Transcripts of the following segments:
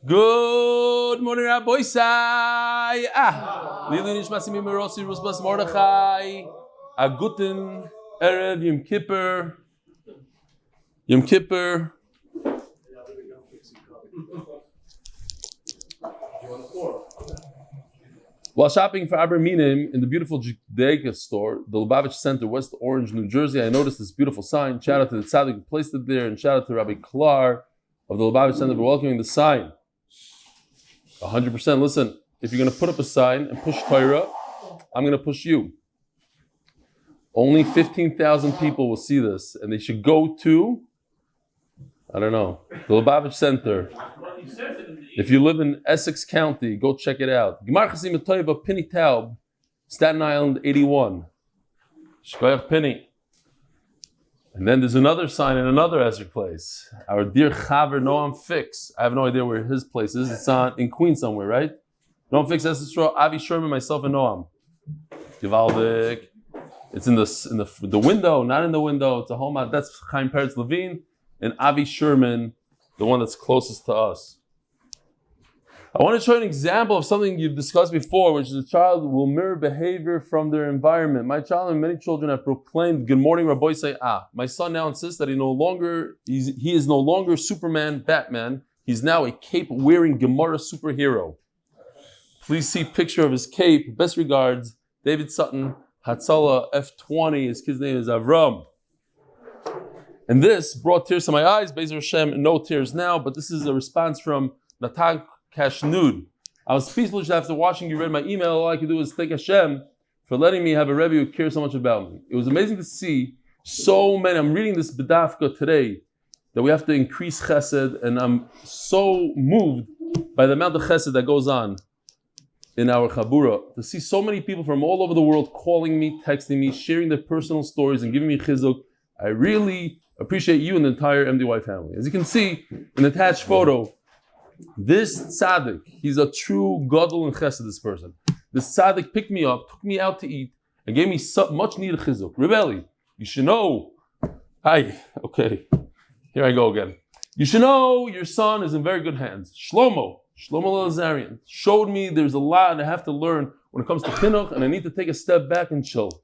Good morning, Rabbi Sai. Lili Nishmasi Mimerosi Rusbas Mordechai. A guten Erev Yom Kippur. Yom Kippur. While shopping for Abraminim in the beautiful Judaica store, the Lubavitch Center, West Orange, New Jersey, I noticed this beautiful sign. Shout out to the tzaddik who placed it there, and shout out to Rabbi Klar of the Lubavitch Center for welcoming the sign. 100%. Listen, if you're going to put up a sign and push Torah, I'm going to push you. Only 15,000 people will see this, and they should go to, I don't know, the Lubavitch Center. If you live in Essex County, go check it out. Gemar Chasim Toiva, Penny Taub, Staten Island 81. Shkoyach Penny. And then there's another sign in another Essex place. Our dear Chaver Noam Fix. I have no idea where his place is. It's in Queens somewhere, right? Noam Fix, Essex Row, Avi Sherman, myself, and Noam. Givaldik. It's in the window, not in the window. It's a home out. That's Chaim Peretz Levine and Avi Sherman, the one that's closest to us. I want to show you an example of something you've discussed before, which is a child will mirror behavior from their environment. My child and many children have proclaimed, "Good morning, Rabbi say My son now insists that he is no longer Superman, Batman. He's now a cape-wearing Gemara superhero. Please see picture of his cape. Best regards, David Sutton, hatzlacha, F20. His kid's name is Avraham." And this brought tears to my eyes. Be'ezer Hashem, no tears now, but this is a response from Natan Kashnud. I was speechless after watching you read my email. All I could do is thank Hashem for letting me have a Rebbe who cares so much about me. It was amazing to see so many. I'm reading this B'dafka today that we have to increase chesed, and I'm so moved by the amount of chesed that goes on in our Chabura. To see so many people from all over the world calling me, texting me, sharing their personal stories, and giving me chizuk. I really appreciate you and the entire MDY family. As you can see in the attached photo, this tzaddik, he's a true gadol and chesed, this person. This tzaddik picked me up, took me out to eat, and gave me much needed chizuk. Rebelli, you should know. Hi, okay, here I go again. You should know your son is in very good hands. Shlomo Elazarian, showed me there's a lot I have to learn when it comes to chinuch, and I need to take a step back and chill.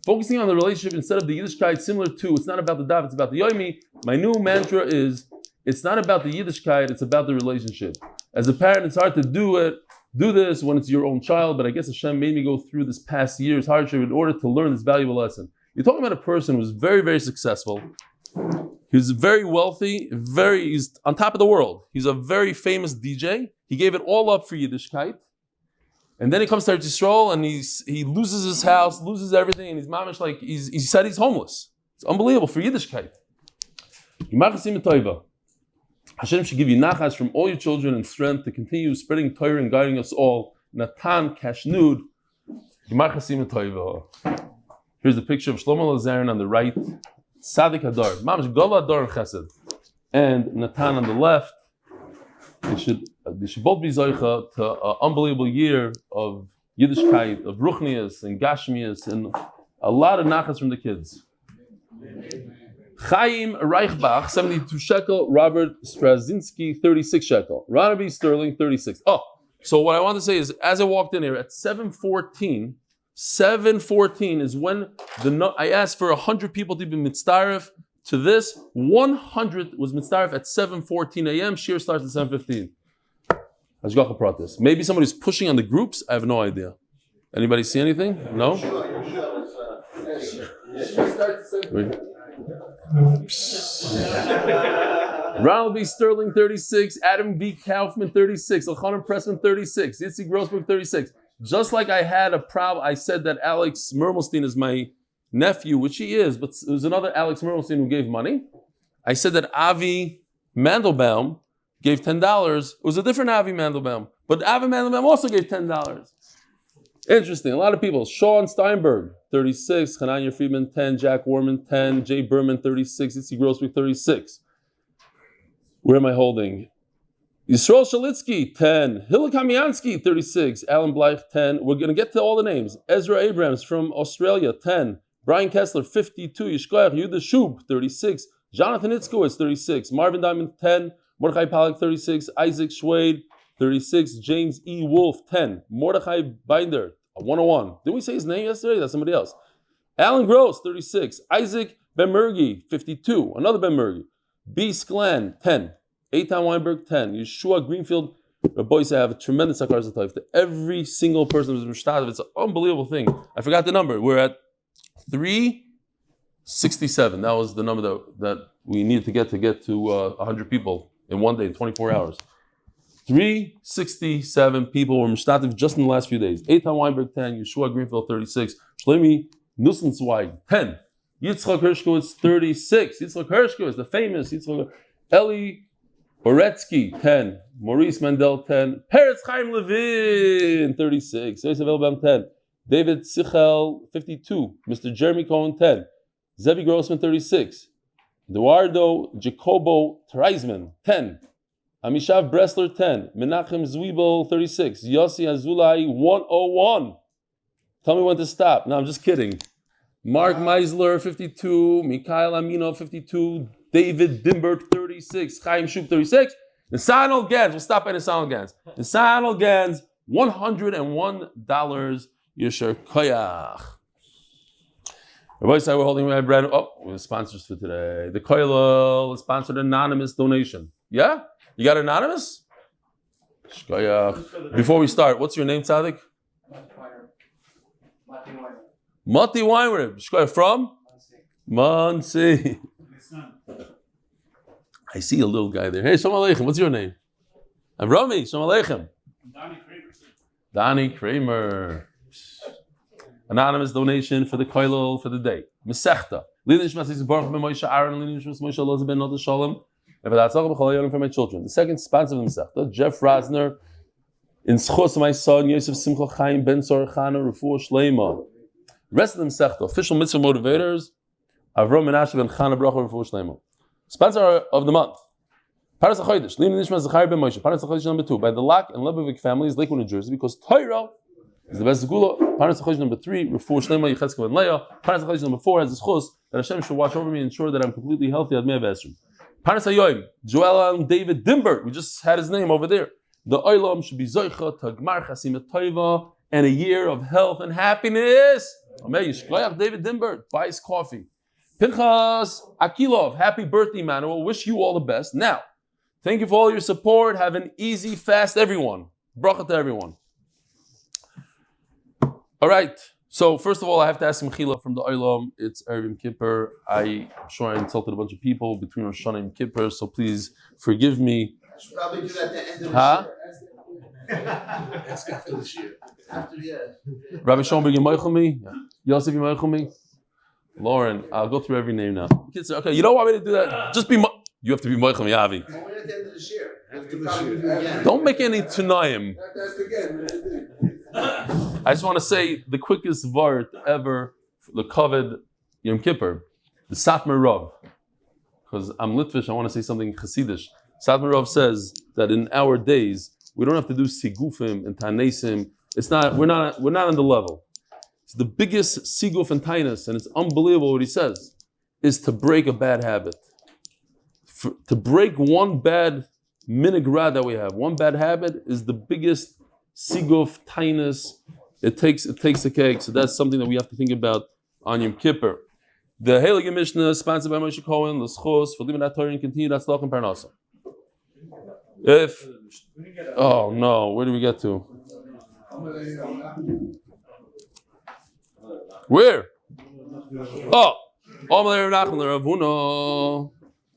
Focusing on the relationship instead of the Yiddishkeit, similar to, it's not about the Daf, it's about the Yomi. My new mantra is, it's not about the Yiddishkeit, it's about the relationship. As a parent, it's hard to do this when it's your own child, but I guess Hashem made me go through this past year's hardship in order to learn this valuable lesson. You're talking about a person who's very, very successful. He's very wealthy, he's on top of the world. He's a very famous DJ. He gave it all up for Yiddishkeit. And then he comes to Eretz Yisrael and he loses his house, loses everything, and his mamish like he said he's homeless. It's unbelievable for Yiddishkeit. Hashem should give you nachas from all your children and strength to continue spreading Torah and guiding us all. Natan Kashnud. Here's the picture of Shlomo Elazarian on the right. Tzadik Hadar. Mamish Gola Hadar and Chesed. And Natan on the left. They should both be zoicha to an unbelievable year of Yiddishkeit, of Ruchnias and Gashmias, and a lot of nachas from the kids. Chaim Reichbach, 72 shekel. Robert Straczynski, 36 shekel. Ronaby Sterling, 36. Oh, so what I want to say is, as I walked in here at 7:14 is when I asked for 100 people to be mitzdaref to this. 100 was mitzdaref at 7:14 a.m. Shir starts at 7:15. Hashgacha pratis. Maybe somebody's pushing on the groups. I have no idea. Anybody see anything? No? Ronald B. Sterling, 36. Adam B. Kaufman, 36. Elchanan Pressman, 36. Yitzi Grossberg, 36. Just like I had a problem, I said that Alex Mermelstein is my nephew, which he is, but it was another Alex Mermelstein who gave money. I said that Avi Mandelbaum gave $10. It was a different Avi Mandelbaum, but Avi Mandelbaum also gave $10. Interesting. A lot of people. Sean Steinberg, 36. Hananya Friedman, 10. Jack Warman, 10. Jay Berman, 36. Itzi Grossberg, 36. Where am I holding? Yisrael Shalitsky, 10. Hila Kamiansky, 36. Alan Blythe, 10. We're going to get to all the names. Ezra Abrams from Australia, 10. Brian Kessler, 52. Yishkoyach Yudah Shub, 36. Jonathan Itzkowitz, 36. Marvin Diamond, 10. Mordechai Palak, 36. Isaac Schwade, 36. James E. Wolf, 10. Mordechai Binder, 101. Didn't we say his name yesterday? That's somebody else. Alan Gross, 36. Isaac Ben Mergi, 52. Another Ben Mergi. B. Sklan, 10. Eitan Weinberg, 10. Yeshua Greenfield, the boys have a tremendous sakar z'tayv to every single person who's mishtav. It's an unbelievable thing. I forgot the number. We're at 367. That was the number that we needed to get to 100 people in one day, 24 hours. 367 people were mishtav just in the last few days. Eitan Weinberg, 10. Yeshua Greenfield, 36. Shlomi Nussensweig, 10. Yitzchak Hershkowitz, 36. Yitzchak Hershkowitz, the famous Yitzchak. Eli Oretsky, 10. Maurice Mandel, 10. Peretz Chaim Levin, 36. Yosef Elbam, 10. David Sichel, 52. Mr. Jeremy Cohen, 10. Zevi Grossman, 36. Eduardo Jacobo Treisman, 10. Amishav Bressler, 10. Menachem Zwiebel, 36. Yossi Azulai, 101. Tell me when to stop. No, I'm just kidding. Mark Meisler, 52. Mikhail Amino, 52. David Dimbert, 36. Chaim Shub, 36. Nisan Gans. We'll stop at Nisan Gans. Nisan Gans, $101. Yesher Koyach. Everybody say we're holding my bread. Oh, we have sponsors for today. The Koyel is sponsored anonymous donation. Yeah? You got anonymous? Shkoyach. Before we start, what's your name, Tzaddik? Mati Weinrib. Shkoyach from? Muncie. I see a little guy there. Hey, Shalom Aleichem. What's your name? I'm Rami. Shalom Aleichem. Donnie Kramer. Anonymous donation for the koilel for the day. Mesechta. Lilin Shmas Baruch ben Moshe Aaron. Lilin Shmas Moshe Elazar ben Nota Shalom. And for hatzlacha b'chol hayonim for my children. The second sponsor of the Mesechta, Jeff Rosner. In zchus my son Yosef Simcha Chaim ben Sor Chana Refuah Shlaima. Rest of the Mesechta, official mitzvah motivators. Avraham Menashe ben Chana Bracha Refuah Shlaima. Sponsor of the month. Paras HaChodesh. Lilin Shmas Zachariah ben Moshe. Paras HaChodesh number 2 by the Lock and Lebovic families, Lakewood New Jersey, because Torah is the best zchus. Pinkhas Akilov number 3, Refuah Shlaima 𝐒𝐡𝐢𝐿 Pinkhas Akilov number 4 has zchus that Hashem should watch over me and ensure that I'm completely healthy at Mei Vesrim. Pinkhas Akilov, Joelle David Dimbert, we just had his name over there. The Olam should be zchus to gmar chasima tova and a year of health and happiness. Amen. Yishkoyach David Dimbert buys coffee. Pinkhas Akilov, happy birthday, man. I will wish you all the best. Now, thank you for all your support. Have an easy fast, everyone. Bracha to everyone. All right. So first of all, I have to ask Mechila from the Olam. It's Eruv Yom Kippur. I'm sure I insulted a bunch of people between Rosh Hashanah and Kippur, so please forgive me. I should probably do that at the end of the year. Ask after this year. After the year. Rabbi Schoenberg, you moichel me? Yosef, you moichel me? Lauren, I'll go through every name now. Kids say, okay, you don't want me to do that? Just be you have to be moichel me, Avi. Well, we're at the end of this year. After this year. Don't make any tunaim. That's again. I just want to say the quickest vart ever for the Kovid Yom Kippur, the Satmar Rav. Because I'm Litvish, I want to say something Chassidish. Satmar Rav says that in our days we don't have to do sigufim and tanesim. We're not on the level. It's the biggest siguf and tainus, and it's unbelievable what he says, is to break a bad habit. To break one bad minigrad that we have, one bad habit is the biggest siguf, tainus. It takes a cake. So that's something that we have to think about on Yom Kippur. The Heilige Mishnah, sponsored by Moshe Cohen, the zchus for living that Torah and continue that hatzlacha and parnasa. Oh no, where do we get to? Where? Oh, Omer Nachman Ravuna,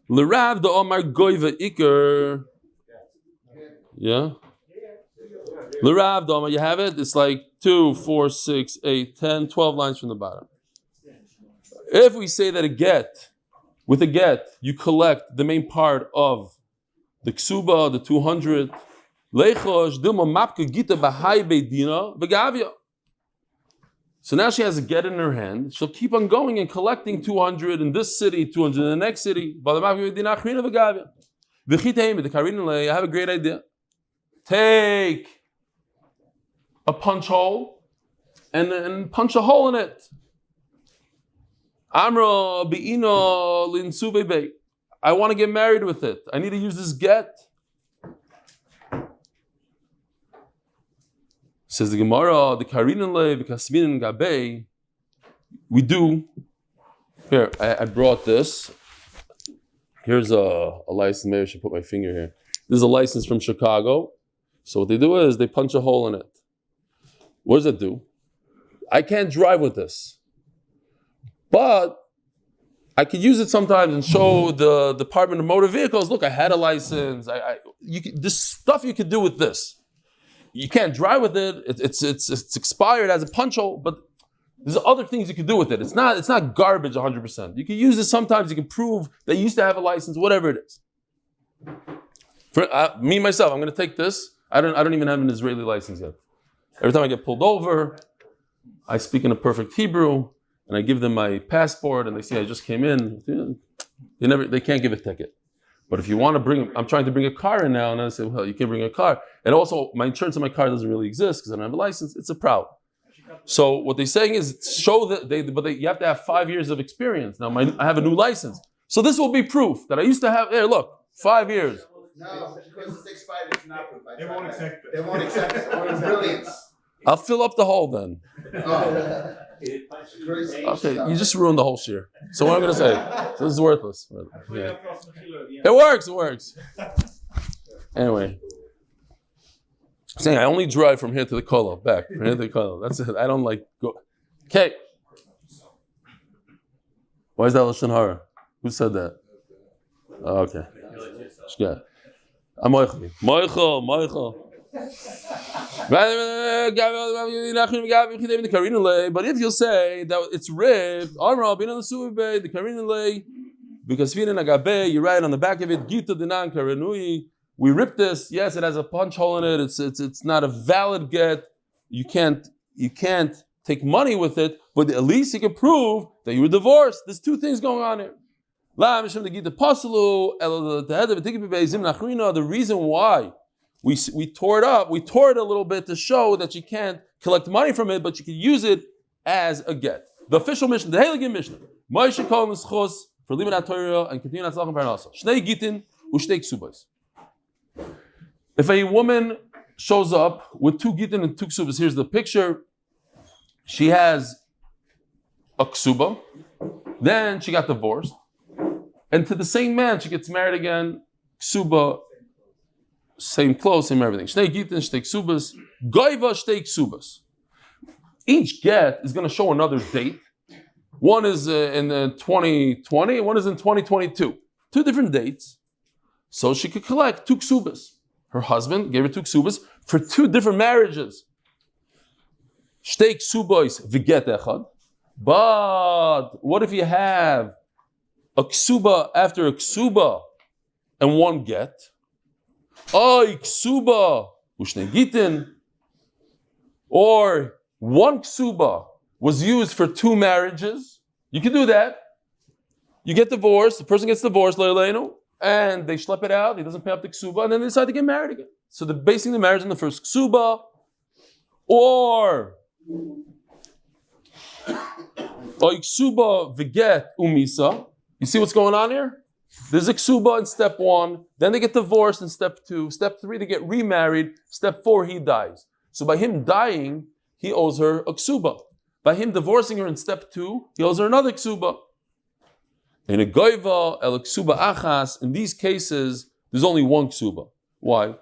L'Rav the Omar Goyva Iker. Yeah. L'Rav the Omar, you have it. It's like 2, 4, 6, 8, 10, 12 lines from the bottom. If we say that with a get, you collect the main part of the ksuba, the 200. So now she has a get in her hand. She'll keep on going and collecting 200 in this city, 200 in the next city. I have a great idea. Take a punch hole and punch a hole in it. Amra bi'ino linsuvebe. I want to get married with it. I need to use this get. Says the Gemara, the karinin le, the kasvinin gabe. We do. Here, I brought this. Here's a license. Maybe I should put my finger here. This is a license from Chicago. So what they do is they punch a hole in it. What does it do? I can't drive with this. But I could use it sometimes and show the Department of Motor Vehicles, look, I had a license. This stuff you could do with this. You can't drive with it. It's expired as a punch hole, but there's other things you can do with it. It's not garbage 100%. You can use it sometimes. You can prove that you used to have a license, whatever it is. For me myself, I'm going to take this. I don't even have an Israeli license yet. Every time I get pulled over, I speak in a perfect Hebrew, and I give them my passport, and they see I just came in. They can't give a ticket. But if you want to I'm trying to bring a car in now, and I say, well, you can't bring a car. And also, my insurance on my car doesn't really exist because I don't have a license. It's a problem. So what they're saying is show that you have to have 5 years of experience. Now I have a new license. So this will be proof that I used to have, here, look, 5 years. No, because it's expired, it's not proof. They won't accept it. They won't accept it. It's brilliance. I'll fill up the hole then. Oh. Okay, you just ruined the whole shear. So what I'm going to say, so this is worthless. Yeah. It works. Anyway. Saying I only drive from here to the Kolo, back. From here to the Kolo. That's it. I don't go. Okay. Why is that Lashon Hara? Who said that? Oh, okay. Shkia. Michael. But if you'll say that it's ripped, the Karinale, because you write on the back of it, Gita Dinan Karinui. We ripped this. Yes, it has a punch hole in it. It's not a valid get. You can't take money with it, but at least you can prove that you were divorced. There's two things going on here. The reason why we tore it up, we tore it a little bit to show that you can't collect money from it, but you can use it as a get. The official mission, the Heilige mission, Moshe called zchus for leaving that Torah and continuing hatzlacha and parnasa. Shnei gitin u'shtei kesubos. If a woman shows up with 2 gitin and 2 kesubos, here's the picture. She has a kesuba, then she got divorced, and to the same man she gets married again. Kesuba, same clothes, same everything. Shnei gitin, shtei kesubos, goiva shtei kesubos. Each get is going to show another date. One is in 2020, one is in 2022. 2 different dates. So she could collect 2 kesubos. Her husband gave her 2 kesubos for 2 different marriages. Shtei kesubos v'get echad. But what if you have a kesuba after a kesuba and 1 get? Oy kesuba u'shnei gitin. Or 1 kesuba was used for 2 marriages. You can do that. You get divorced. The person gets divorced, le'aleinu. And they schlep it out, he doesn't pay up the ksuba, and then they decide to get married again. So they're basing the marriage on the first ksuba, or ksuba v'get umisa. You see what's going on here? There's a ksuba in step 1, then they get divorced in step 2, step 3 they get remarried, step 4 he dies. So by him dying, he owes her a ksuba. By him divorcing her in step 2, he owes her another ksuba. In a goiva, el ksuba achas, in these cases, there's only 1 ksuba. Why?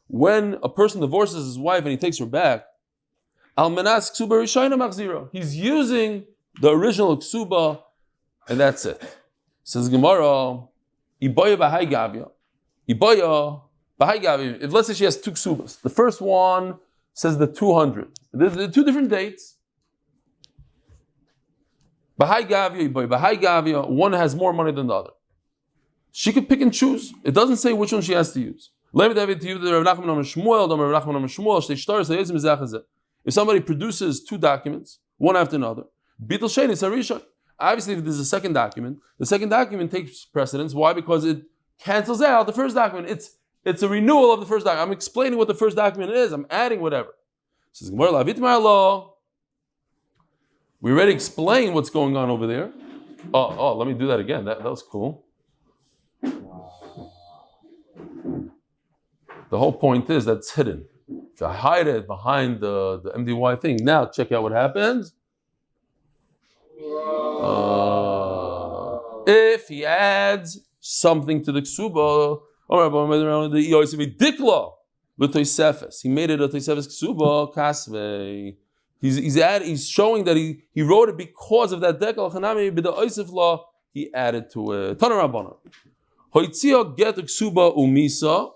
When a person divorces his wife and he takes her back, al menas ksuba rishayna machzira. He's using the original ksuba, and that's it. Says Gemara, ibaya b'hai gavya. Ibaya b'hai gavya. If let's say she has 2 ksubas, the first one says the 200. There's 2 different dates. Bahai Gavia, one has more money than the other. She could pick and choose. It doesn't say which one she has to use. If somebody produces 2 documents, one after another, obviously if there's a second document, the second document takes precedence. Why? Because it cancels out the first document. It's a renewal of the first document. I'm explaining what the first document is. I'm adding whatever. Says we already explained what's going on over there. Let me do that again. That was cool. The whole point is that's hidden. If I hide it behind the MDY thing, now check out what happens. If he adds something to the Ksuba, he made it a Toisefes Ksuba, Kasvei. He's showing that he wrote it because of that dekel. He added to it. Tana Rabbana. Hoitzia get Ksuba umisa.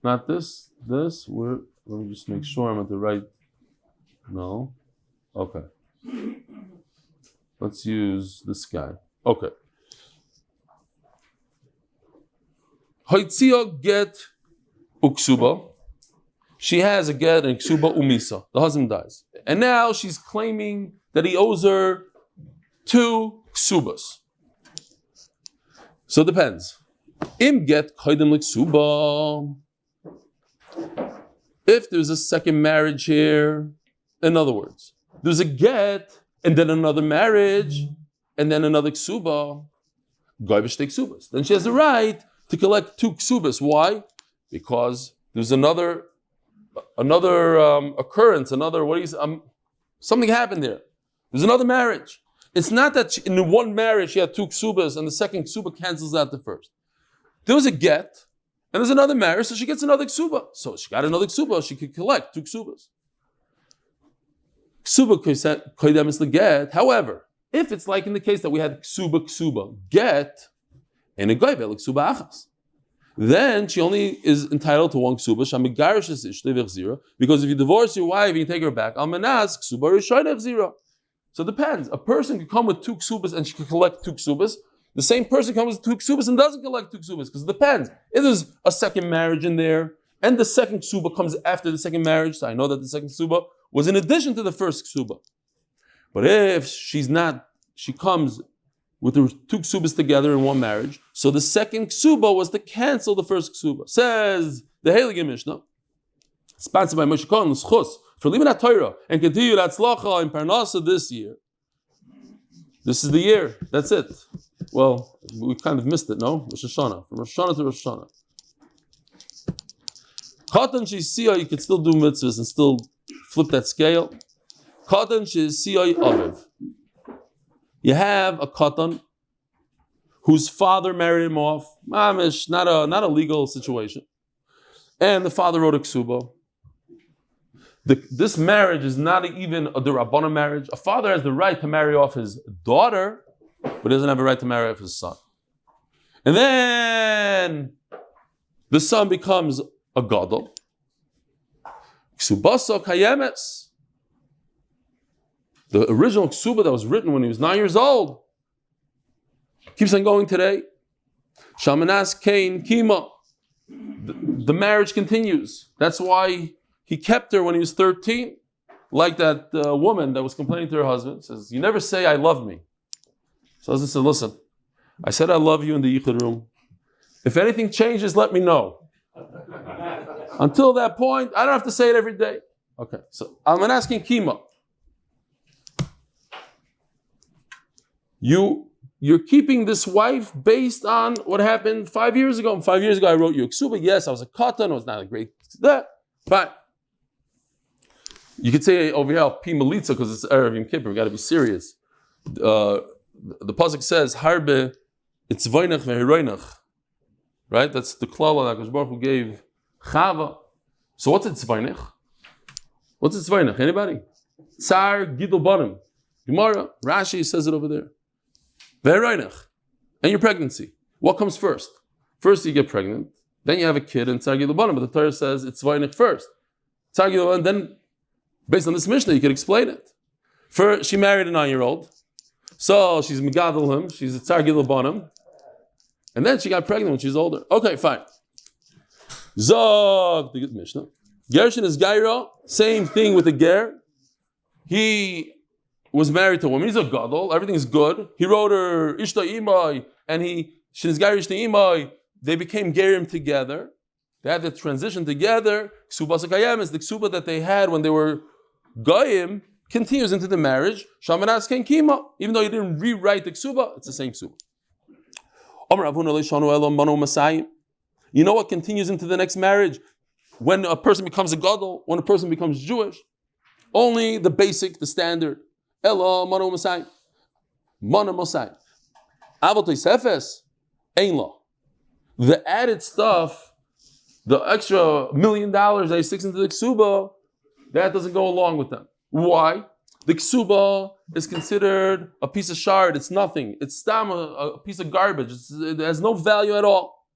Not this. Let me just make sure I'm at the right. No. Okay. Let's use this guy. Okay. Hoitzia get uksuba. She has a get and ksuba umisa. The husband dies. And now she's claiming that he owes her 2 ksubas. So it depends. Im get koidem l'ksuba. If there's a second marriage here, in other words, there's a get and then another marriage and then another ksuba, goyvish take ksubas. Then she has the right to collect 2 ksubas. Why? Because there's another occurrence, something happened there. There's another marriage. It's not that in one marriage she had 2 ksubas and the second ksuba cancels out the first. There was a get and there's another marriage, so she gets another ksuba. So she got another ksuba, she could collect 2 ksubas. Ksuba koidem is the get. However, if it's like in the case that we had ksuba, get, and a goyvel ksuba achas, then she only is entitled to 1 ksuba. Because if you divorce your wife and you take her back, almanas ksuba rishayne zero. So it depends. A person can come with 2 ksubas and she can collect 2 ksubas. The same person comes with 2 ksubas and doesn't collect 2 ksubas because it depends. If there's a second marriage in there and the second ksuba comes after the second marriage, so I know that the second ksuba was in addition to the first ksuba. But if she comes with the 2 ksubas together in one marriage, so the second ksuba was to cancel the first ksuba. Says the Heilige Mishnah, sponsored by Moshe Cohen, zchus, for leaving Torah and continue hatzlacha in Parnasa this year. This is the year. That's it. Well, we kind of missed it, no? Rosh Hashanah. From Rosh Hashanah to Rosh Hashanah. Katan she'siyah, you could still do mitzvahs and still flip that scale. Katan she'siyah aviv. You have a katan whose father married him off. Mamish, not a legal situation. And the father wrote a ksuba. This marriage is not even a derabbanan marriage. A father has the right to marry off his daughter, but he doesn't have a right to marry off his son. And then the son becomes a gadol. Kesubos kayemes. The original ksuba that was written when he was 9 years old keeps on going today. Shamanas kain kima. The marriage continues. That's why he kept her when he was 13. Like that woman that was complaining to her husband. Says, you never say I love me. So husband said, listen, I said I love you in the yichud room. If anything changes, let me know. Until that point, I don't have to say it every day. Okay, so I'm asking kima. You're keeping this wife based on what happened 5 years ago. And 5 years ago, I wrote you a ksuba. Yes, I was a katan. It was not a great that. Fine. You could say over here, pi melitza, because it's Erev Yom Kippur. We got to be serious. The pasuk says, "Harbe itzvaynach vehiroynach." Right? That's the klala that Baruch Hu gave Chava. So what's itzvaynach? What's itzvaynach? Anybody? Tsar gidol banim. Gemara. Rashi says it over there. Vehiroynach. And your pregnancy. What comes first? First you get pregnant. Then you have a kid and tsar gidol banim. But the Torah says itzvaynach first. Tsar gidol banim. Then, based on this Mishnah, you could explain it. She married a 9-year-old. So she's megadol him. She's a tsar gidol banim. And then she got pregnant when she was older. Okay, fine. Zog, the Mishnah. Gershon is Gaira. Same thing with the Ger. He was married to a woman. He's a gadol. Everything's good. He wrote her Ishta Imai, and she's Gaira Ishta Imai. They became Gerim together. They had the transition together. Kesubos kayem is the ksuba that they had when they were Goyim continues into the marriage. Even though you didn't rewrite the ksuba, it's the same ksuba. You know what continues into the next marriage? When a person becomes a gadol, when a person becomes Jewish, only the basic, the standard. Elo mano masai, mano masai. Avot Yosefes, ein lo. The added stuff, the extra $1 million that he sticks into the ksuba, that doesn't go along with them. Why? The ksuba is considered a piece of shard. It's nothing. It's stam, a piece of garbage. It has no value at all.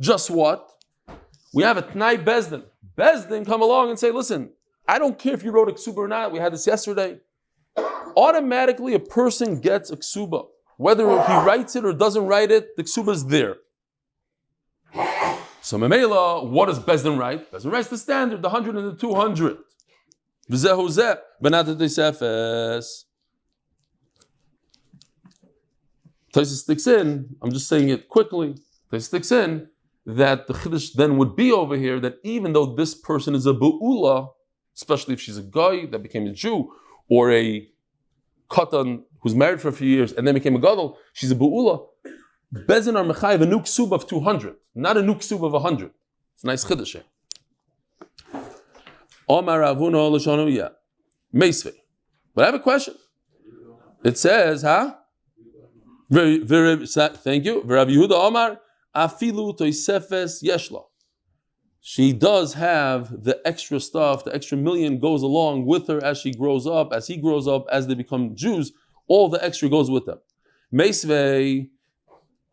Just what? We have a Tnai Bezdin. Bezdin come along and say, listen, I don't care if you wrote a ksuba or not. We had this yesterday. Automatically, a person gets a ksuba. Whether he writes it or doesn't write it, the ksuba is there. So Memela, what does Bezdin write? Bezdin writes the standard, the 100 and the 200. V'zeh Benat Yosefes. Taisa sticks in, I'm just saying it quickly, Taisa sticks in that the Chiddush then would be over here that even though this person is a Be'ula, especially if she's a guy that became a Jew, or a Katan who's married for a few years and then became a Gadol, she's a Be'ula, Bezin are Mechayev a new Ksub of 200, not a new Ksub of 100. It's a nice Chiddush. Omar Avuna Lashonu, yeah. Meisvei. But I have a question. It says, thank you. V'Rav Yehuda Omar, Afilu Toisefes Yeshla. She does have the extra stuff, the extra million goes along with her as she grows up, as he grows up, as they become Jews, all the extra goes with them. Meisvei,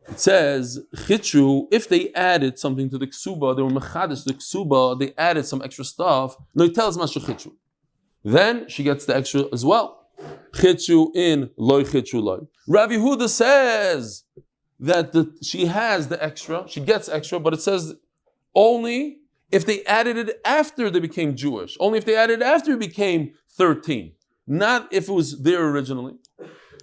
it says, Chitru, if they added something to the ksuba, they were mechadish the ksuba, they added some extra stuff, no, it tells Masha Chitru. Then she gets the extra as well. Chitru in loy chitru loy. Rav Yehuda says that she has the extra, she gets extra, but it says only if they added it after they became Jewish. Only if they added it after it became 13. Not if it was there originally.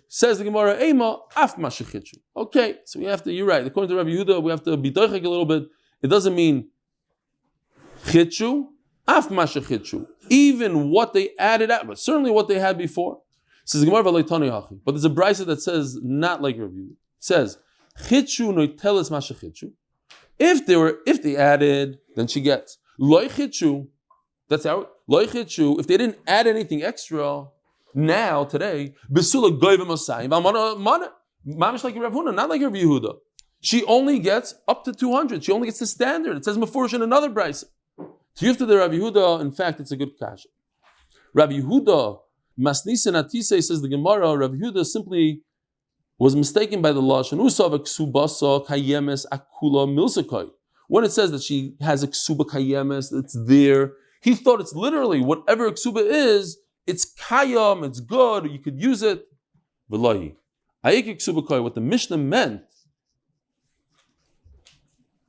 Says the Gemara, Eima, af mashachitru. Okay, so we have to, you're right, according to Rabbi Yehuda, we have to be doichek a little bit. It doesn't mean chitru, af mashachitru. Even what they added out, but certainly what they had before. Says the Gemara, but there's a brisa that says not like Rabbi Yehuda. It says, chitru noitelis mashachitru. If they added, then she gets. Loy chitru, that's how, loy chitru, if they didn't add anything extra, now, today, Besula Goyva Mosayim, Mamish like Rav Huna, not like Rav Yehuda. She only gets up to 200. She only gets the standard. It says Mefurish in another brisa. To Yufta the Rav Yehuda, in fact, it's a good kasha. Rav Yehuda, Masnisen Atise, says the Gemara, Rav Yehuda simply was mistaken by the Lashon. Usav Kesubos Kayemes Akula Milsakai. When it says that she has a Ksuba Kayemes, it's there. He thought it's literally whatever a Ksuba is, it's kayam, it's good, you could use it. V'lahi. Ayik Ksuba what the Mishnah meant.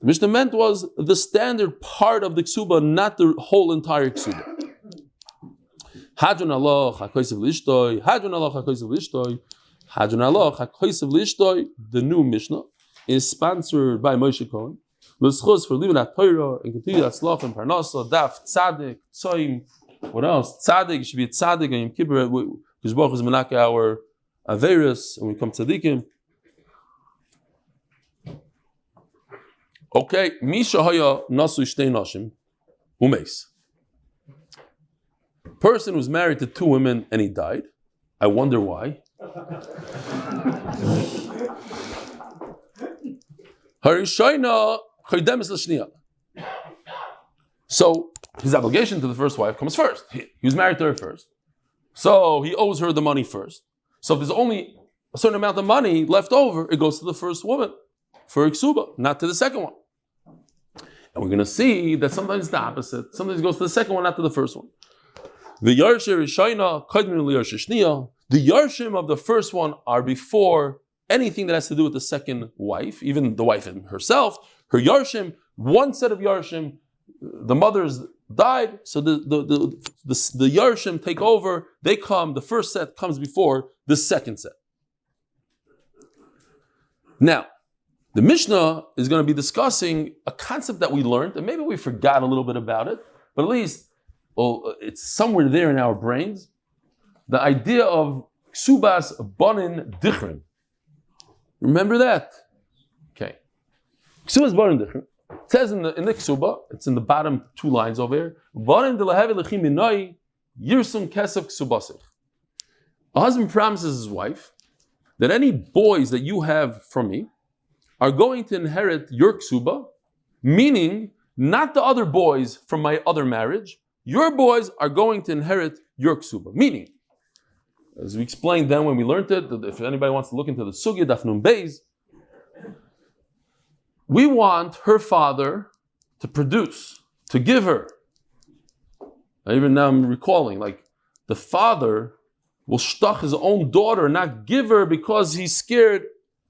The Mishnah meant was the standard part of the Ksuba, not the whole entire Ksuba. Hadran Allah HaKosev Lishtoi, Hadran Allah HaKosev Lishtoi, Hadran Allah HaKosev Lishtoi, the new Mishnah, is sponsored by Moshe Cohen. Zchus for leaving at Torah and continue hatzlacha and parnasa, daf, tzadik, tzoyim. What else? Tzaddik, you should be a tzaddik and Yom Kippur, because Baruch is menaka our averis, and we come tzaddikim. Okay, Misha haya nasu shtei nashim umeis. Person was married to 2 women and he died. I wonder why. Harishayna chaydemis l'shniya. So his obligation to the first wife comes first. He was married to her first. So he owes her the money first. So if there's only a certain amount of money left over, it goes to the first woman for Iksuba, not to the second one. And we're going to see that sometimes it's the opposite. Sometimes it goes to the second one, not to the first one. The Yarshim Rishayna, Kadmin Yarshishniya. The Yarshim of the first one are before anything that has to do with the second wife, even the wife herself. Her Yarshim, one set of Yarshim, the mothers died, so the Yarshim take over, they come, the first set comes before the second set. Now, the Mishnah is going to be discussing a concept that we learned, and maybe we forgot a little bit about it, but at least, it's somewhere there in our brains. the idea of Kesubos banin dichrin. Remember that? Okay. Kesubos banin dichrin. It says in the Kesuba, it's in the bottom 2 lines over here. Banin de lahevi lechim minoi yirsum kesef Kesubosich. A husband promises his wife that any boys that you have from me are going to inherit your Kesuba, meaning not the other boys from my other marriage. Your boys are going to inherit your Kesuba. Meaning, as we explained then when we learned it, that if anybody wants to look into the Sugya, Daf Yomi, we want her father to produce, to give her. Even now I'm recalling, like the father will shtach his own daughter, not give her because he's scared.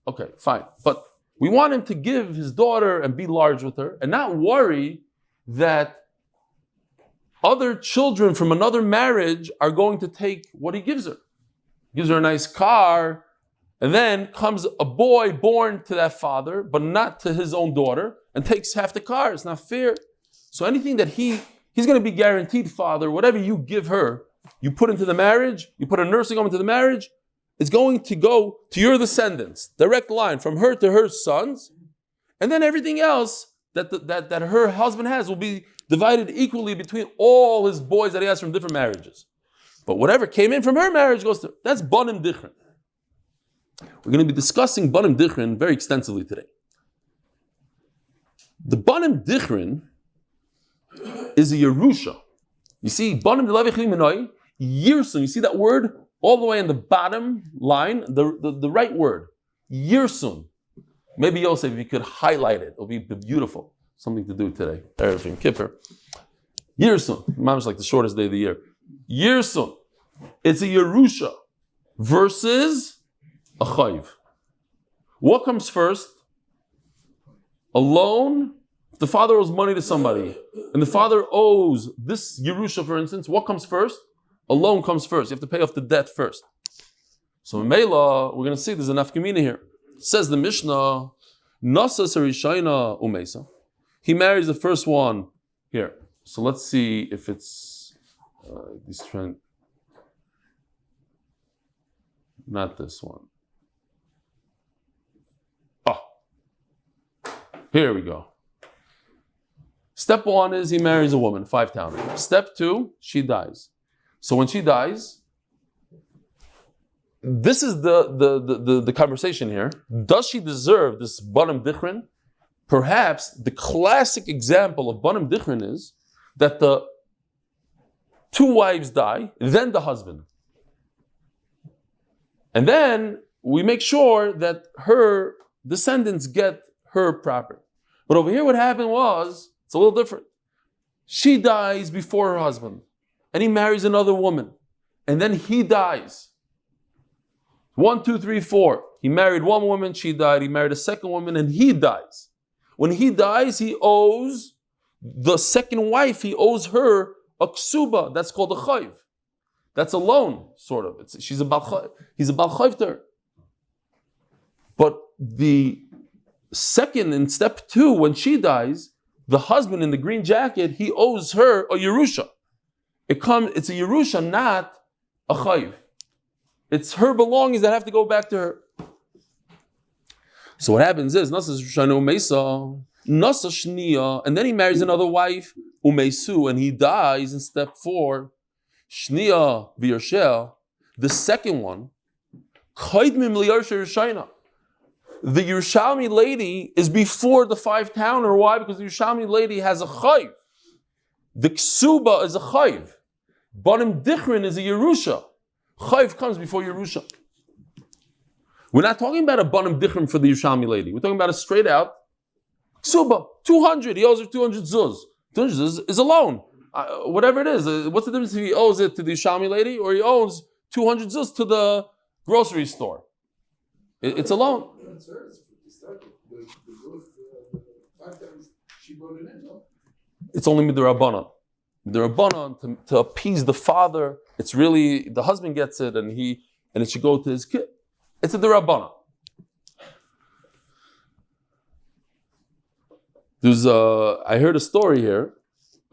Okay, fine. But we want him to give his daughter and be large with her and not worry that other children from another marriage are going to take what he gives her. He gives her a nice car, and then comes a boy born to that father, but not to his own daughter, and takes half the car. It's not fair. So anything that he's going to be guaranteed, father, whatever you give her, you put into the marriage, you put a nursing home into the marriage, it's going to go to your descendants, direct line from her to her sons, and then everything else that her husband has will be divided equally between all his boys that he has from different marriages. But whatever came in from her marriage goes to, that's banim dichrin. We're going to be discussing banim dichrin very extensively today. The banim dichrin is a Yerusha. You see, banim dichrin minoi, yirsun, you see that word? All the way in the bottom line, the right word, Yirsun. Maybe Yosef, if you could highlight it, it'll be beautiful. Something to do today, Eruv and Kippur. Yirsun, mom's like the shortest day of the year. Yirsun, it's a Yerusha versus a Chayiv. What comes first? A loan. If the father owes money to somebody, and the father owes this Yerusha, for instance, what comes first? A loan comes first. You have to pay off the debt first. So in Mela, we're going to see there's an nafkamina here. It says the Mishnah, Nasa Sarishayna Umesa. He marries the first one here. So let's see if it's this trend. Not this one. Oh, here we go. Step 1 is he marries a woman, 5 towns. Step 2, she dies. So when she dies, this is the conversation here. Does she deserve this banim dichrin? Perhaps the classic example of banim dichrin is that the 2 wives die, then the husband. And then we make sure that her descendants get her property. But over here what happened was, it's a little different. She dies before her husband. And he marries another woman. And then he dies. 1, 2, 3, 4. He married one woman, she died. He married a second woman, and he dies. When he dies, he owes the second wife, he owes her a ksuba. That's called a chayv. That's a loan, sort of. He's a bal chayv to her. But the second, in step 2, when she dies, the husband in the green jacket, he owes her a Yerusha. It's a Yerusha, not a Chayiv. It's her belongings that have to go back to her. So what happens is, Nasa Shana Umeisa, Nasa Shniya, and then he marries another wife, Umeisu, and he dies in step 4. Shniya V'Yershel, the second one, Chaydmim Liyarsha Yershayna. The Yerushalmi lady is before the 5-towner. Why? Because the Yerushalmi lady has a Chayiv. The Ksuba is a Chayiv. Banim Dichrin is a Yerusha. Chayiv comes before Yerusha. We're not talking about a Banim Dichrin for the Yerushalmi lady. We're talking about a straight out Ksuba. 200. He owes her 200 zuz. 200 zuz is a loan. Whatever it is. What's the difference if he owes it to the Yerushalmi lady or he owes 200 zuz to the grocery store? It's a loan. It's only midrabanan. Midrabanan to appease the father. It's really the husband gets it, and it should go to his kid. It's a derabanan. I heard a story here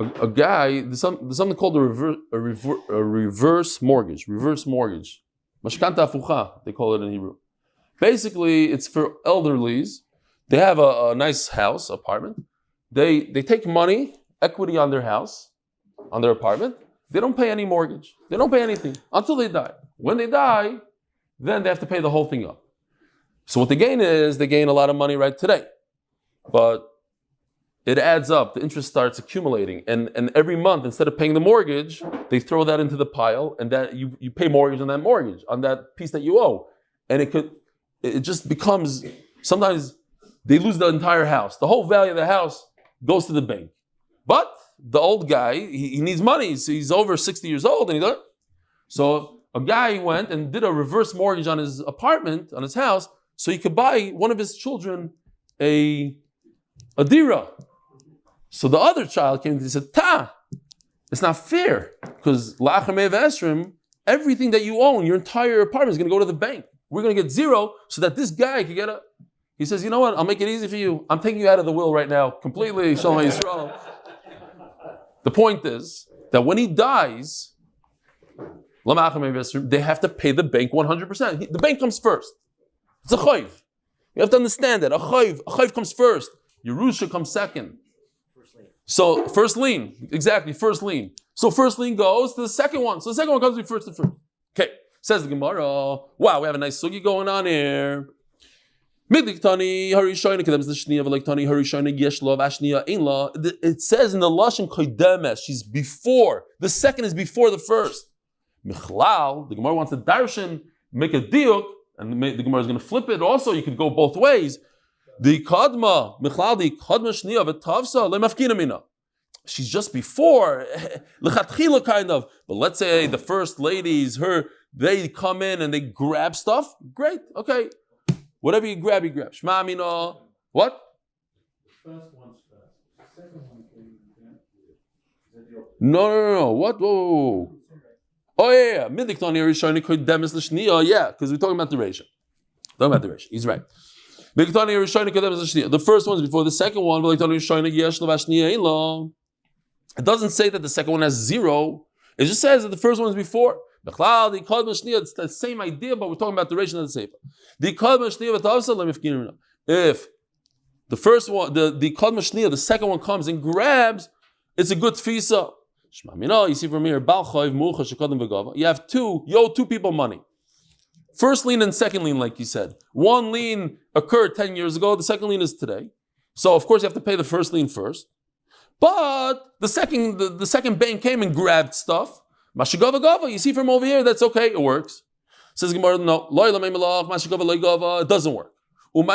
a guy, there's something called a reverse mortgage. Reverse mortgage. Mashkanta afucha, they call it in Hebrew. Basically, it's for elderlies. They have a nice house, apartment. They take money, equity on their house, on their apartment. They don't pay any mortgage. They don't pay anything until they die. When they die, then they have to pay the whole thing up. So what they gain is, they gain a lot of money right today. But it adds up, the interest starts accumulating. And every month, instead of paying the mortgage, they throw that into the pile, and that you pay mortgage on that mortgage, on that piece that you owe. And it just becomes, sometimes they lose the entire house. The whole value of the house goes to the bank. But the old guy, he needs money. So he's over 60 years old, and so a guy went and did a reverse mortgage on his apartment, on his house, so he could buy one of his children a dira. So the other child came and he said, it's not fair, because everything that you own, your entire apartment is going to go to the bank. We're going to get zero so that this guy could get he says, you know what, I'll make it easy for you. I'm taking you out of the will right now, completely. Shalom Yisrael. The point is that when he dies, they have to pay the bank 100%. The bank comes first. It's a chayv. You have to understand that. A chayv comes first. Yerusha comes second. So first lien, exactly, first lien. So first lien goes to the second one. So the second one comes to first to first. Okay, says the Gemara, wow, we have a nice sugi going on here. It says in the Lashon kodemes, she's before. The second is before the first. Michlal, the Gemara wants to darshan, make a diuk, and the Gemara is going to flip it. Also, you could go both ways. The kadma, michlal, the kadma shniya v'tavsa lemafkina mina. She's just before, lechatchila kind of. But let's say the first ladies, they come in and they grab stuff. Great, okay. Whatever you grab, you grab. Shema Amina. What? First one's first. The second one came in. No. What? Whoa. Oh yeah. Yeah, because we're talking about the ratio. He's right. The first one's before the second one. It doesn't say that the second one has zero. It just says that the first one is before. It's the same idea, but we're talking about the duration of the sefer. If the first one, the second one comes and grabs, it's a good tfisa. You see from here, you have you owe two people money. First lien and second lien, like you said. One lien occurred 10 years ago, the second lien is today. So of course you have to pay the first lien first. But the second bank came and grabbed stuff. You see from over here, that's okay, it works. Says Gemara, no, it doesn't work. And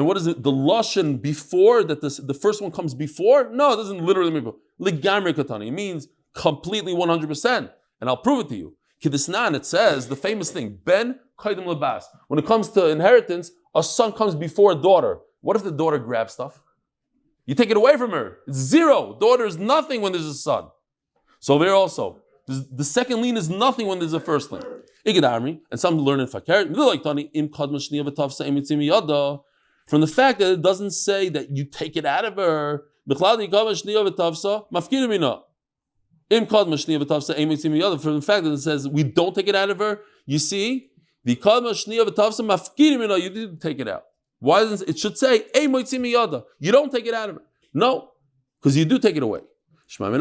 what is it? The lashon before that the first one comes before? No, it doesn't literally mean before. It means completely 100%. And I'll prove it to you. Kidisnan, it says the famous thing, Ben Kaidim Labas. When it comes to inheritance, a son comes before a daughter. What if the daughter grabs stuff? You take it away from her. It's zero. Daughter is nothing when there's a son. So there also, the second lien is nothing when there's a first lien. And some learn in Fakir, from the fact that it doesn't say that you take it out of her. From the fact that it says we don't take it out of her, you see, you didn't take it out. Why doesn't it should say you don't take it out of her? No, because you do take it away. From here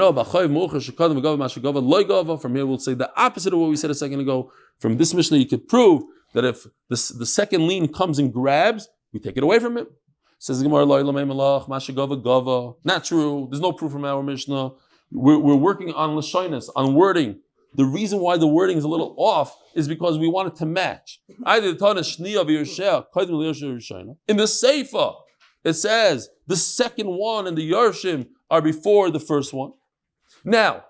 we'll say the opposite of what we said a second ago. From this Mishnah you could prove that if the second lien comes and grabs, we take it away from him. Says the Gemara, not true. There's no proof from our Mishnah. We're working on lashonis, on wording. The reason why the wording is a little off is because we want it to match. In the Seifa, it says the second one and the Yarshim are before the first one. Now,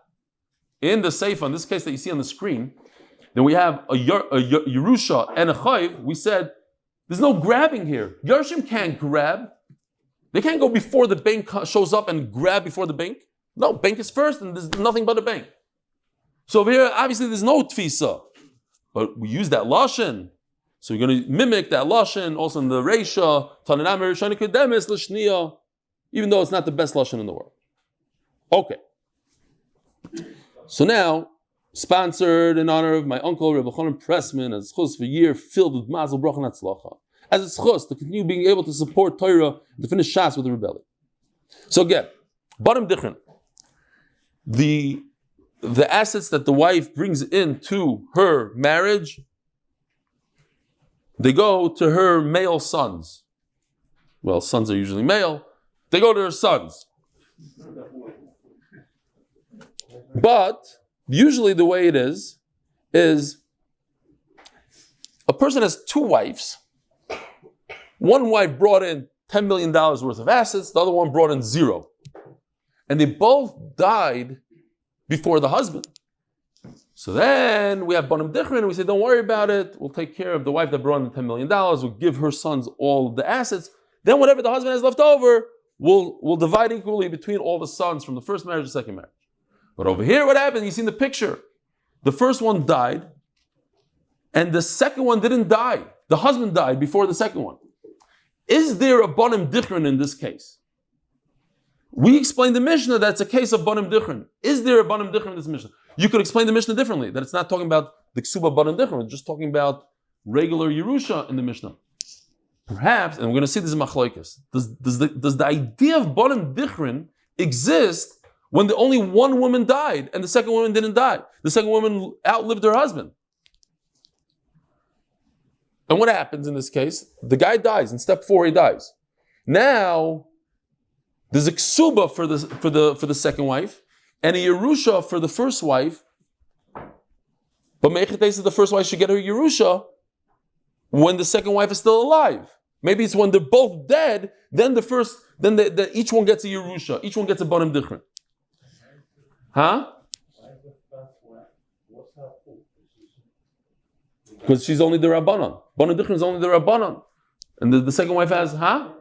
in the Seifa, in this case that you see on the screen, then we have a Yerusha and a Chayiv. We said there's no grabbing here. Yarshim can't grab. They can't go before the bank shows up and grab before the bank. No, bank is first and there's nothing but a bank. So over here, obviously there's no tfisa. But we use that lashon. So we're going to mimic that lashon also in the Reisha, even though it's not the best lashon in the world. Okay. So now, sponsored in honor of my uncle Rebbe Chanan Pressman as zchus for a year filled with mazel, bracha, and hatzlacha. As a zchus to continue being able to support Torah and to finish Shas with the rebellion. So again, bottom different. The assets that the wife brings into her marriage, they go to her male sons. Well, sons are usually male. They go to her sons. But usually the way it is a person has two wives. One wife brought in $10 million worth of assets, the other one brought in zero. And they both died before the husband. So then we have Banim Dichrin, and we say, don't worry about it. We'll take care of the wife that brought in $10 million. We'll give her sons all the assets. Then whatever the husband has left over, we'll divide equally between all the sons from the first marriage and the second marriage. But over here, what happened? You see in the picture. The first one died, and the second one didn't die. The husband died before the second one. Is there a Banim Dichrin in this case? We explained the Mishnah that's a case of Banim Dichrin. Is there a Banim Dichrin in this Mishnah? You could explain the Mishnah differently, that it's not talking about the Ksuba Banim Dichrin, it's just talking about regular Yerusha in the Mishnah. Perhaps, and we're going to see this in Machlokes, does the idea of Banim Dichrin exist when the only one woman died and the second woman didn't die? The second woman outlived her husband. And what happens in this case? The guy dies. In step 4, he dies. Now, there's a ksuba for the second wife and a yerusha for the first wife. But Meichetes says the first wife should get her yerusha when the second wife is still alive. Maybe it's when they're both dead, then each one gets a yerusha. Each one gets a banim dichrin. Huh? Because she's only the Rabbanon. Banim dichrin is only the Rabbanon. And the second wife has, huh?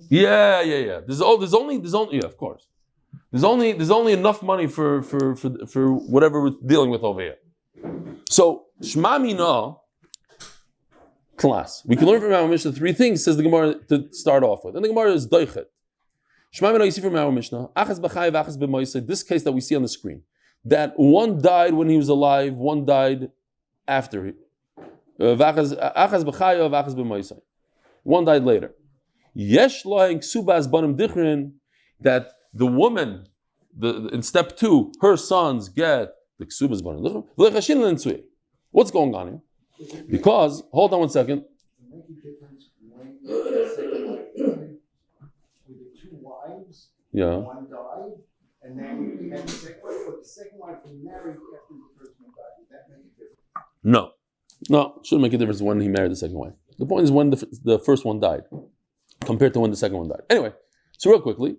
Yeah. There's only of course. There's only enough money for whatever we're dealing with over here. So Shema Mina class. We can learn from our Mishnah 3 things, says the Gemara to start off with. And the Gemara is doichet. Shema Mina, you see from our Mishnah, achas b'chai v'achas b'moisei, this case that we see on the screen, that one died when he was alive, one died after. Achas b'chai v'achas b'moisei. One died later. Yesh lo'en ksubas banim dichrin, that the woman, in step 2, her sons get the ksubas banim dichrin. What's going on here? Because, hold on one second. Make a difference when the second wife died. With the 2 wives, one died, and then we had the second wife, but the second wife remarried after the first one died. Would that make a difference? No, it shouldn't make a difference when he married the second wife. The point is when the first one died, compared to when the second one died. Anyway, so real quickly,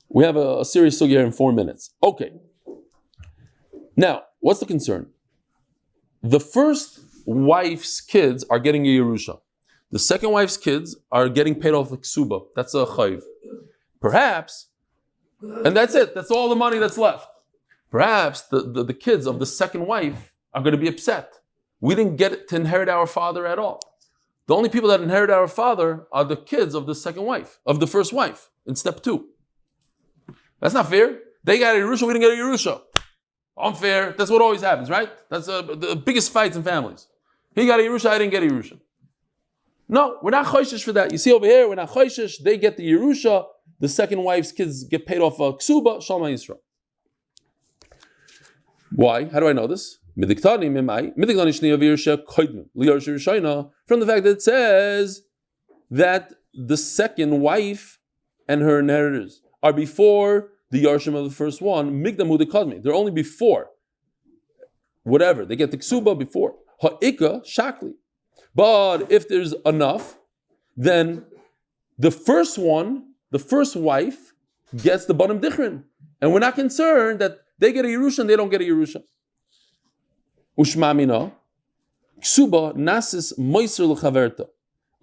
we have a serious sugya here in 4 minutes. Okay. Now, what's the concern? The first wife's kids are getting a Yerusha. The second wife's kids are getting paid off a ksuba. That's a chayv. Perhaps, and that's it. That's all the money that's left. Perhaps the kids of the second wife are going to be upset. We didn't get to inherit our father at all. The only people that inherit our father are the kids of the second wife, of the first wife, in step 2. That's not fair. They got a Yerusha, we didn't get a Yerusha. Unfair. That's what always happens, right? That's the biggest fights in families. He got a Yerusha, I didn't get a Yerusha. No, we're not choishish for that. You see over here, we're not choishish. They get the Yerusha. The second wife's kids get paid off a ksuba. Shalom Yisrael. Why? How do I know this? From the fact that it says that the second wife and her inheritors are before the Yarshim of the first one. They're only before. Whatever. They get the ksuba before. Ha'ika shakli. But if there's enough, then the first wife gets the banim dichrin. And we're not concerned that they get a Yerusha and they don't get a Yerusha. Ushmamina. Ksuba nasis moiser l'chaverta.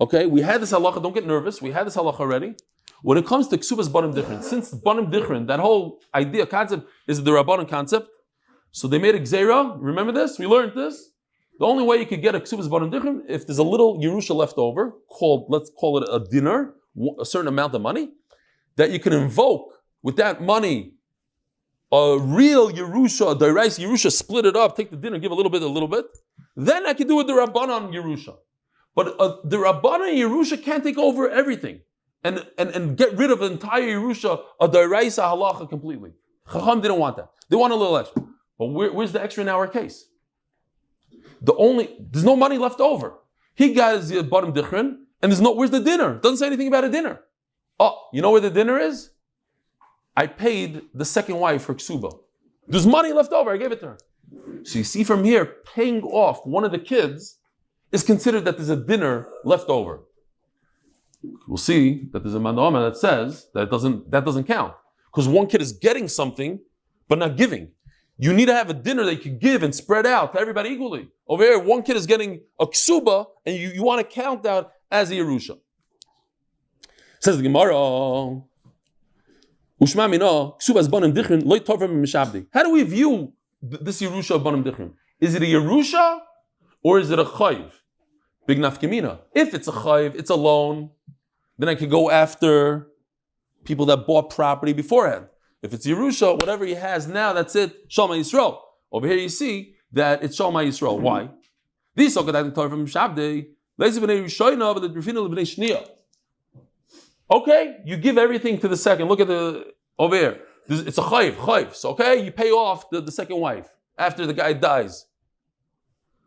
Okay, we had this halacha, don't get nervous, we had this halacha already. When it comes to Ksuba's banim dichrin, since banim dichrin, that whole idea, concept, is the Rabbanan concept, so they made a gzeira, remember this? We learned this. The only way you could get a Ksuba's banim dichrin, if there's a little Yerusha left over, let's call it a dinar, a certain amount of money, that you can invoke with that money, a real Yerusha, a Dairais Yerusha, split it up, take the dinner, give a little bit, then I can do it the Rabbanan Yerusha. But the Rabbanan Yerusha can't take over everything and get rid of the entire Yerusha, a Dairais halacha completely. Chacham didn't want that. They want a little extra. But where's the extra in our case? There's no money left over. He got his bottom dichrin, and where's the dinner? Doesn't say anything about a dinner. Oh, you know where the dinner is? I paid the second wife for Ksuba. There's money left over, I gave it to her. So you see from here, paying off one of the kids is considered that there's a dinner left over. We'll see that there's a mandama that says that doesn't count. Because one kid is getting something, but not giving. You need to have a dinner that you can give and spread out to everybody equally. Over here, one kid is getting a ksuba, and you want to count that as a Yerusha. Says the Gemara, how do we view this Yerusha of Banim Dichrin? Is it a Yerusha or is it a Chayiv? Big nafkemina. If it's a Chayiv, it's a loan, then I could go after people that bought property beforehand. If it's Yerusha, whatever he has now, that's it. Shalom Yisrael. Over here you see that it's Shalom Yisrael. Why? These are from Shabdei. Okay, you give everything to the second. Look at over here. It's a chayiv. So okay, you pay off the second wife after the guy dies.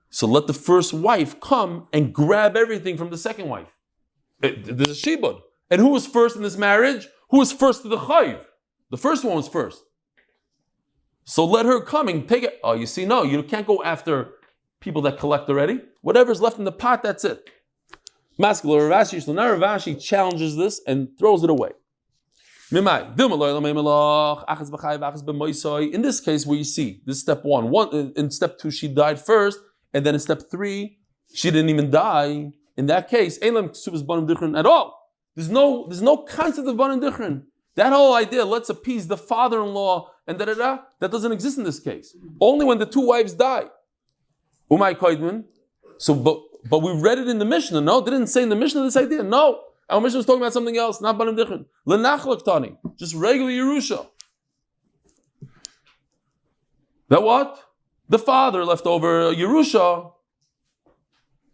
So let the first wife come and grab everything from the second wife. There's a shibud. And who was first in this marriage? Who was first to the chayiv? The first one was first. So let her come and take it. Oh, you see, no, you can't go after people that collect already. Whatever's left in the pot, that's it. Rashi challenges this and throws it away. In this case, where you see, this is step one. In step two, she died first, and then in step three, she didn't even die. In that case, at all. There's no concept of banim dichrin. That whole idea, let's appease the father-in-law and that doesn't exist in this case. Only when the two wives die. So, but we read it in the Mishnah. No, they didn't say in the Mishnah this idea. No, our Mishnah was talking about something else, not banim dichrin. Lenachlak tani, just regular Yerusha. That what? The father left over Yerusha.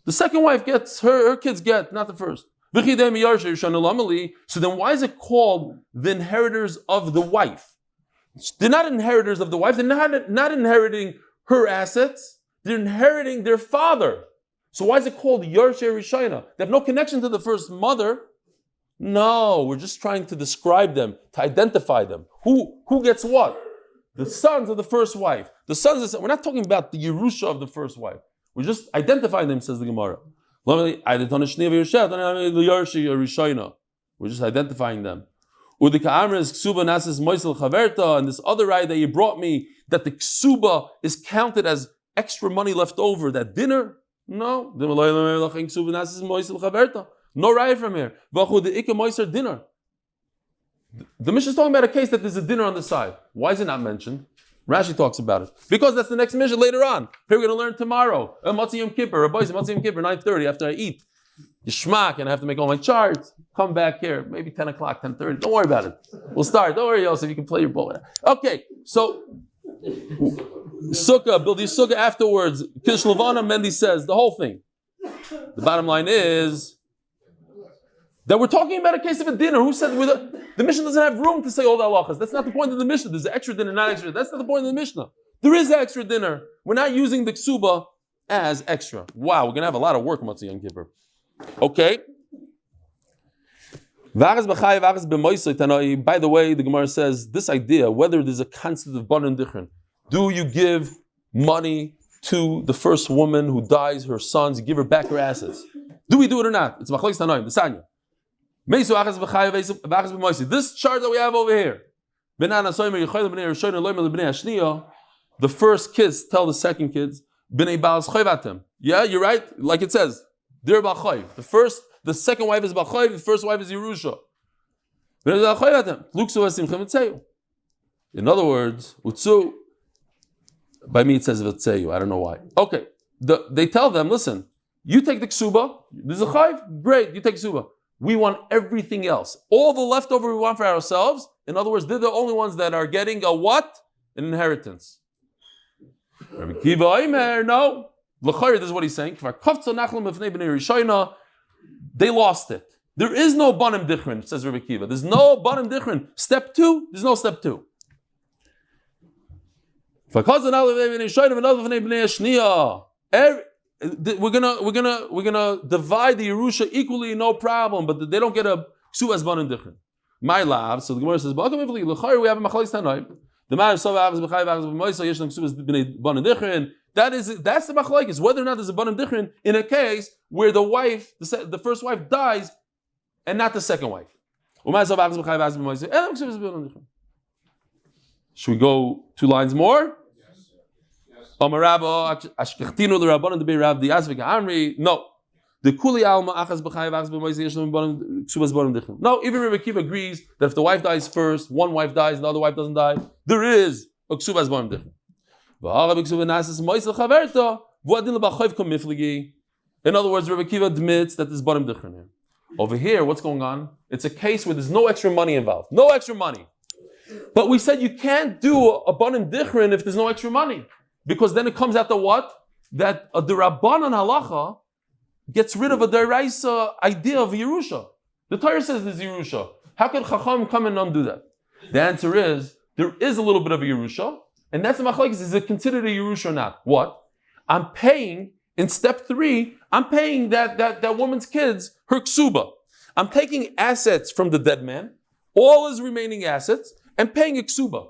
The second wife gets her kids get, not the first. So then why is it called the inheritors of the wife? They're not inheritors of the wife. They're not inheriting her assets. They're inheriting their father. So why is it called Yarshe Rishayna? They have no connection to the first mother. No, we're just trying to describe them, to identify them. Who gets what? The sons of the first wife. We're not talking about the Yerusha of the first wife. We're just identifying them, says the Gemara. We're just identifying them. And this other raya that you brought me, that the ksuba is counted as extra money left over, that dinner? No. No raya from here. Dinner. The Mishnah is talking about a case that there's a dinner on the side. Why is it not mentioned? Rashi talks about it. Because that's the next Mishnah later on. Here we're going to learn tomorrow. Matzah Yom Kippur, 9:30 after I eat. Yishmak, and I have to make all my charts. Come back here, maybe 10 o'clock, 10:30. Don't worry about it. We'll start. Don't worry, Yosef, you can play your ball. Okay, so Sukkah, build your Sukkah afterwards. Kish Levana, Mendy says, the whole thing. The bottom line is that we're talking about a case of a dinner. Who said the Mishnah doesn't have room to say all the halachas? That's not the point of the Mishnah. There's an extra dinner, not extra. That's not the point of the Mishnah. There is extra dinner. We're not using the ksuba as extra. Wow, we're going to have a lot of work, Matzah Yom Kippur. Okay. By the way, the Gemara says this idea, whether there's a concept of banim dichrin, do you give money to the first woman who dies, her sons, you give her back her assets? Do we do it or not? It's machlokes tanoim, the sanya. This chart that we have over here. The first kids tell the second kids, yeah, you're right. Like it says, they're b'chayv. The second wife is b'chayv, the first wife is Yerusha. In other words, utzu, by me it says v'tzeyu, I don't know why. Okay, they tell them, listen, you take the ksuba, there's a chayv, great, you take ksuba. We want everything else. All the leftover we want for ourselves. In other words, they're the only ones that are getting a what? An inheritance. Rabbi Kiva Omer, no. L'chayr, this is what he's saying. They lost it. There is no banim dichrin, says Rabbi Kiva. There's no banim dichrin. Step 2, there's no step 2. We're gonna divide the Yerusha equally, no problem, but they don't get a ksuvas banim dichrin. My love. So the Gemara says, we have a machlokes tanoim. The matter so that's the machlokes, whether or not there's a banim dichrin in a case where the wife, the first wife dies, and not the second wife. Should we go 2 lines more? No. The kuli alma achas no, even Rebbe Kiva agrees that if the wife dies first, one wife dies, the other wife doesn't die, there is a ksubas banim dichrin. In other words, Rebbe Kiva admits that there's banim dichrin here. Over here, what's going on? It's a case where there's no extra money involved. No extra money. But we said you can't do a banim dichrin if there's no extra money. Because then it comes out to what? That the Rabbanan halacha gets rid of a deraisa idea of Yerusha. The Torah says there's Yerusha. How can Chacham come and undo that? The answer is, there is a little bit of a Yerusha, and that's the machlokes. Is it considered a Yerusha or not? What? I'm paying, in step 3, I'm paying that woman's kids her ksuba. I'm taking assets from the dead man, all his remaining assets, and paying a ksuba.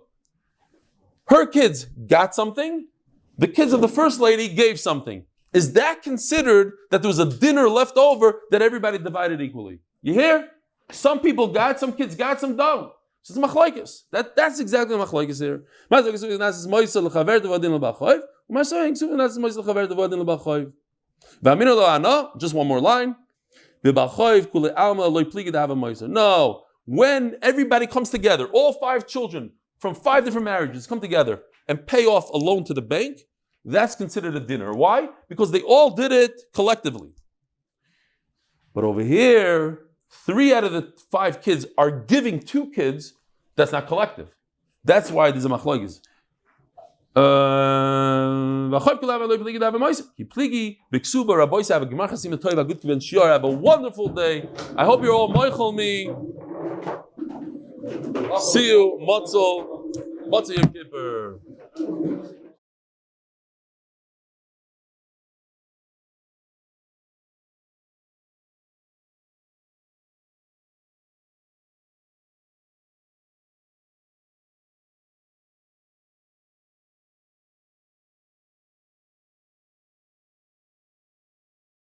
Her kids got something, the kids of the first lady gave something. Is that considered that there was a dinner left over that everybody divided equally? You hear? Some people got, some kids got, some don't. So it's machlokes. That's exactly what machlokes here. Just one more line. No. When everybody comes together, all 5 children from 5 different marriages come together and pay off a loan to the bank, that's considered a dinner. Why? Because they all did it collectively. But over here, 3 out of the 5 kids are giving 2 kids. That's not collective. That's why there's a machlokes. Have a wonderful day. I hope you're all moichel me. See you, Matzah Yom Kippur.